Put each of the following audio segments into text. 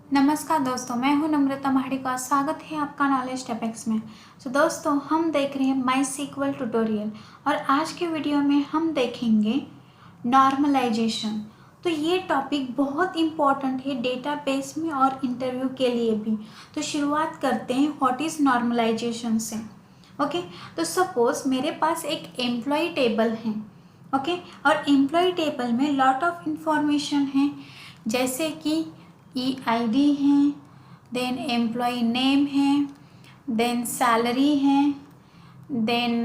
नमस्कार दोस्तों, मैं हूं नम्रता महाडिका। स्वागत है आपका नॉलेज टॉपिक्स में। दोस्तों, हम देख रहे हैं माई सीक्वल ट्यूटोरियल और आज के वीडियो में हम देखेंगे नॉर्मलाइजेशन। तो ये टॉपिक बहुत इम्पॉर्टेंट है डेटाबेस में और इंटरव्यू के लिए भी। तो शुरुआत करते हैं व्हाट इज़ नॉर्मलाइजेशन से। ओके, तो सपोज मेरे पास एक एम्प्लॉय टेबल है। ओके, और एम्प्लॉय टेबल में लॉट ऑफ इंफॉर्मेशन है, जैसे कि EID है, देन एम्प्लॉय नेम है, देन सैलरी है, देन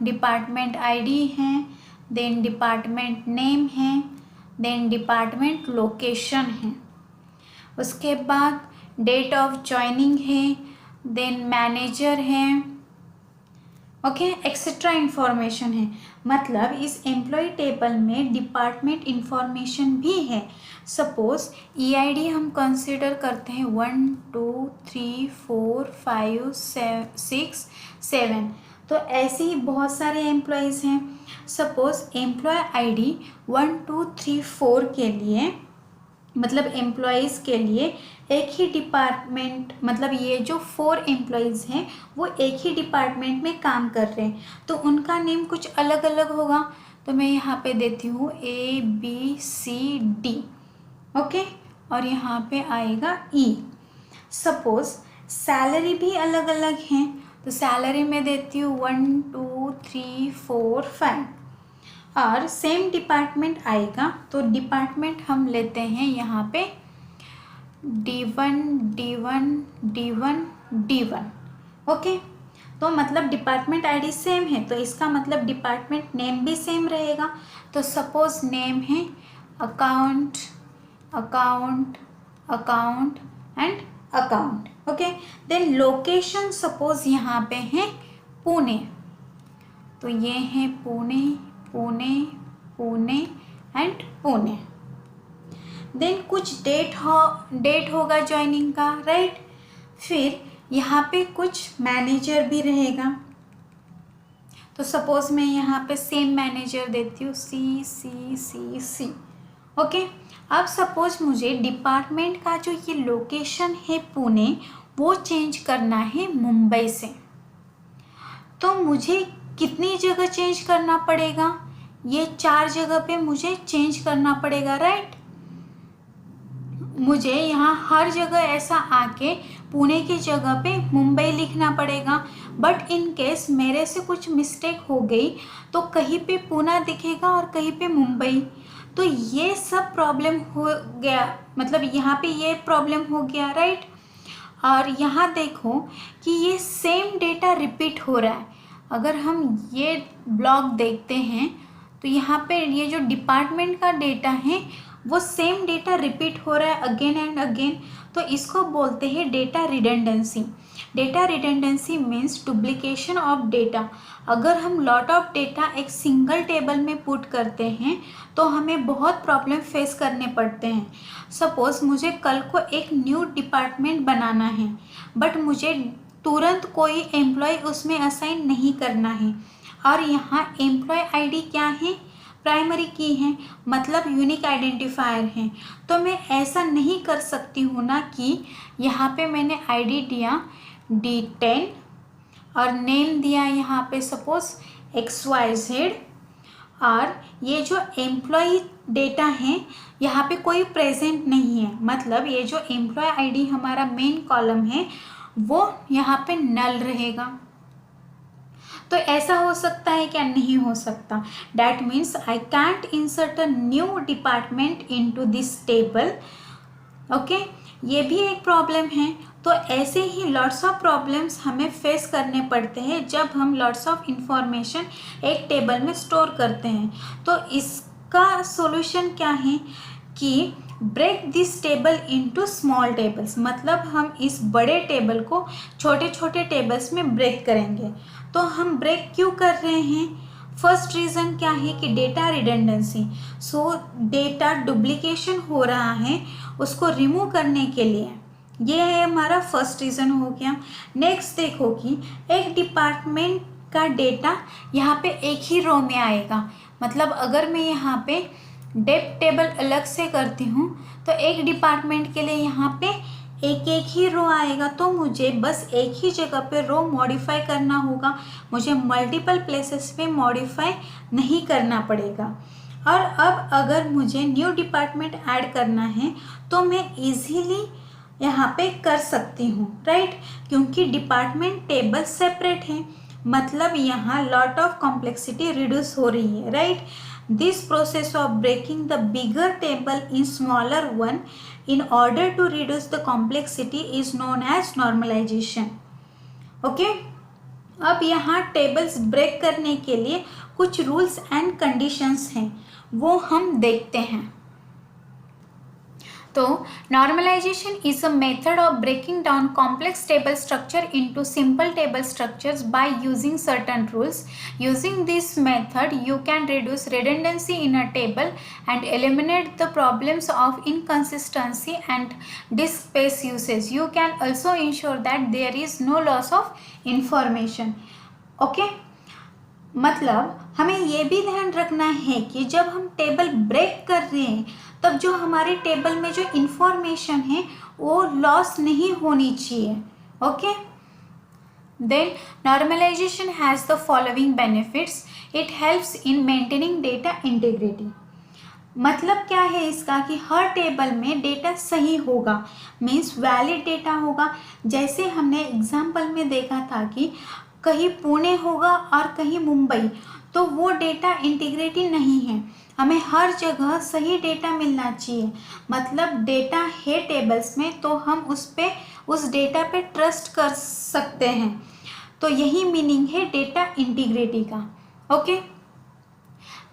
डिपार्टमेंट ID है, देन डिपार्टमेंट नेम है, देन डिपार्टमेंट लोकेशन है, उसके बाद डेट ऑफ ज्वाइनिंग है, देन मैनेजर है, ओके, एक्सेट्रा इंफॉर्मेशन है। मतलब इस एम्प्लॉय टेबल में डिपार्टमेंट इंफॉर्मेशन भी है। सपोज EID हम कंसिडर करते हैं 1 2 3 4 5 6 7। तो ऐसे ही बहुत सारे एम्प्लॉयज़ हैं। सपोज एम्प्लॉय ID 1 2 3 4 के लिए, मतलब एम्प्लॉयज़ के लिए एक ही डिपार्टमेंट, मतलब ये जो 4 एम्प्लॉयज़ हैं वो एक ही डिपार्टमेंट में काम कर रहे हैं, तो उनका नेम कुछ अलग अलग होगा। तो मैं यहाँ पे देती हूँ ABCD, ओके, और यहाँ पे आएगा E। सपोज सैलरी भी अलग अलग हैं, तो सैलरी में देती हूँ 1 2 3 4 5। और सेम डिपार्टमेंट आएगा, तो डिपार्टमेंट हम लेते हैं यहाँ पे D1 D1 D1 D1। Okay, तो मतलब डिपार्टमेंट ID सेम है, तो इसका मतलब डिपार्टमेंट नेम भी सेम रहेगा। तो सपोज नेम है account account account and account. Okay, then location suppose यहाँ पे है पुणे, तो ये है पुणे पुणे पुणे एंड पुणे। देन कुछ डेट होगा ज्वाइनिंग का, राइट। फिर यहाँ पे कुछ मैनेजर भी रहेगा, तो सपोज मैं यहाँ पे सेम मैनेजर देती हूँ C। ओके, अब सपोज मुझे डिपार्टमेंट का जो ये लोकेशन है पुणे, वो चेंज करना है मुंबई से। तो मुझे कितनी जगह चेंज करना पड़ेगा? ये 4 जगह पे मुझे चेंज करना पड़ेगा, राइट। मुझे यहाँ हर जगह ऐसा आके पुणे की जगह पे मुंबई लिखना पड़ेगा। बट इन केस मेरे से कुछ मिस्टेक हो गई तो कहीं पे पुणे दिखेगा और कहीं पे मुंबई। तो ये सब प्रॉब्लम हो गया, मतलब यहाँ पे ये प्रॉब्लम हो गया, राइट। और यहाँ देखो कि ये सेम डेटा रिपीट हो रहा है। अगर हम ये ब्लॉक देखते हैं तो यहाँ पे ये जो डिपार्टमेंट का डेटा है वो सेम डेटा रिपीट हो रहा है अगेन एंड अगेन, तो इसको बोलते हैं data redundancy. Data redundancy means duplication of data. अगर हम लॉट ऑफ डेटा एक सिंगल टेबल में पुट करते हैं तो हमें बहुत प्रॉब्लम फेस करने पड़ते हैं। सपोज मुझे कल को एक न्यू डिपार्टमेंट बनाना है, बट मुझे तुरंत कोई एम्प्लॉय उसमें असाइन नहीं करना है, और यहाँ एम्प्लॉय ID क्या है? प्राइमरी की है, मतलब यूनिक आइडेंटिफायर है। तो मैं ऐसा नहीं कर सकती हूँ ना कि यहाँ पे मैंने ID दिया D10 और नेम दिया यहाँ पे सपोज XYZ, और ये जो एम्प्लॉय डेटा है यहाँ पे कोई प्रेजेंट नहीं है, मतलब ये जो एम्प्लॉय ID हमारा मेन कॉलम है वो यहाँ पे नल रहेगा। तो ऐसा हो सकता है क्या? नहीं हो सकता। That means I can't insert a new department into this table. Okay, ये भी एक प्रॉब्लम है। तो ऐसे ही लॉट्स ऑफ प्रॉब्लम्स हमें फेस करने पड़ते हैं जब हम लॉट्स ऑफ इंफॉर्मेशन एक टेबल में स्टोर करते हैं। तो इसका सॉल्यूशन क्या है कि break this table into small tables, मतलब हम इस बड़े टेबल को छोटे छोटे टेबल्स में ब्रेक करेंगे। तो हम ब्रेक क्यों कर रहे हैं? फर्स्ट रीज़न क्या है कि डेटा रिडंडेंसी। सो डेटा डुप्लीकेशन हो रहा है, उसको रिमूव करने के लिए। ये है हमारा फर्स्ट रीज़न हो गया। नेक्स्ट देखो कि एक डिपार्टमेंट का डेटा यहाँ पे एक ही रो में आएगा, मतलब अगर मैं यहाँ पे डेप्थ टेबल अलग से करती हूँ तो एक डिपार्टमेंट के लिए यहाँ पे एक एक ही रो आएगा, तो मुझे बस एक ही जगह पे रो मॉडिफाई करना होगा, मुझे मल्टीपल प्लेसेस पे मॉडिफाई नहीं करना पड़ेगा। और अब अगर मुझे न्यू डिपार्टमेंट ऐड करना है तो मैं इजीली यहाँ पे कर सकती हूँ, राइट, क्योंकि डिपार्टमेंट टेबल सेपरेट है, मतलब यहाँ लॉट ऑफ कॉम्प्लेक्सिटी रिड्यूस हो रही है, right. This process of breaking the bigger table in smaller one in order to reduce the complexity is known as normalization. Okay, अब यहाँ टेबल्स ब्रेक करने के लिए कुछ रूल्स एंड कंडीशंस हैं, वो हम देखते हैं। तो normalization is a method of breaking down complex table structure into simple table structures by using certain rules. Using this method, you can reduce redundancy in a table and eliminate the problems of inconsistency and disk space usage. You can also ensure that there is no loss of information. Okay? मतलब हमें ये भी ध्यान रखना है कि जब हम टेबल ब्रेक कर रहे हैं तब जो हमारे टेबल में जो इंफॉर्मेशन है वो लॉस नहीं होनी चाहिए। Okay, then normalisation has the following benefits. It helps in maintaining data integrity. मतलब क्या है इसका कि हर टेबल में डेटा सही होगा, मीन्स वैलिड डेटा होगा। जैसे हमने एग्जाम्पल में देखा था कि कहीं पुणे होगा और कहीं मुंबई, तो वो डेटा इंटीग्रिटी नहीं है, हमें हर जगह सही डेटा मिलना चाहिए। मतलब डेटा है टेबल्स में तो हम उस डेटा पे ट्रस्ट कर सकते हैं, तो यही मीनिंग है डेटा इंटीग्रिटी का। Okay,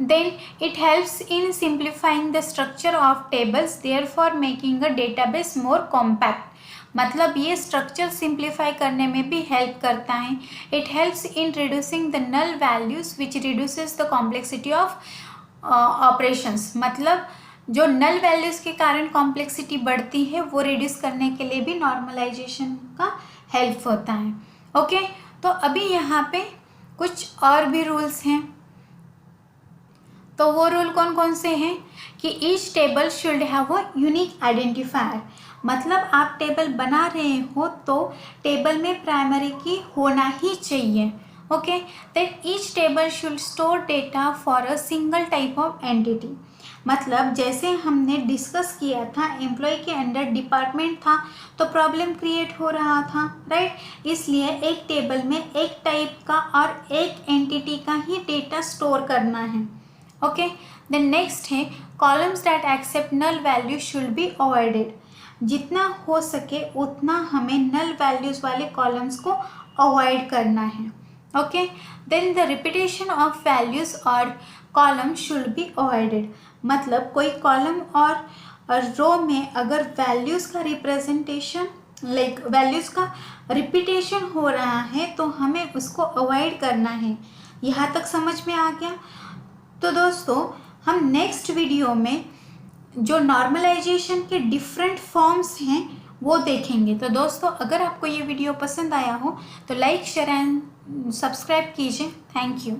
then it helps in simplifying the structure of tables, therefore making a database more compact. मतलब ये स्ट्रक्चर सिंप्लीफाई करने में भी हेल्प करता है। It helps in reducing the null values which reduces the complexity of operations. मतलब जो नल values के कारण कॉम्प्लेक्सिटी बढ़ती है वो रिड्यूस करने के लिए भी नॉर्मलाइजेशन का हेल्प होता है। ओके, तो अभी यहाँ पे कुछ और भी रूल्स हैं। तो वो रूल कौन कौन से हैं कि each table should have a unique identifier. मतलब आप टेबल बना रहे हो तो टेबल में प्राइमरी की होना ही चाहिए। Okay, then each table should store data for a single type of entity. मतलब जैसे हमने डिस्कस किया था, एम्प्लॉय के अंडर डिपार्टमेंट था तो प्रॉब्लम क्रिएट हो रहा था, राइट। इसलिए एक टेबल में एक टाइप का और एक एंटिटी का ही डेटा स्टोर करना है। ओके, देन नेक्स्ट है columns that accept null value should be avoided. जितना हो सके उतना हमें नल वैल्यूज़ वाले कॉलम्स को अवॉइड करना है। Okay, then the repetition of values और कॉलम शुड बी अवॉइडेड। मतलब कोई कॉलम और रो में अगर वैल्यूज़ का रिप्रेजेंटेशन वैल्यूज़ का रिपीटेशन हो रहा है तो हमें उसको अवॉइड करना है। यहाँ तक समझ में आ गया? तो दोस्तों हम नेक्स्ट वीडियो में जो नॉर्मलाइजेशन के डिफरेंट फॉर्म्स हैं वो देखेंगे। तो दोस्तों अगर आपको ये वीडियो पसंद आया हो तो लाइक शेयर एंड सब्सक्राइब कीजिए। Thank you.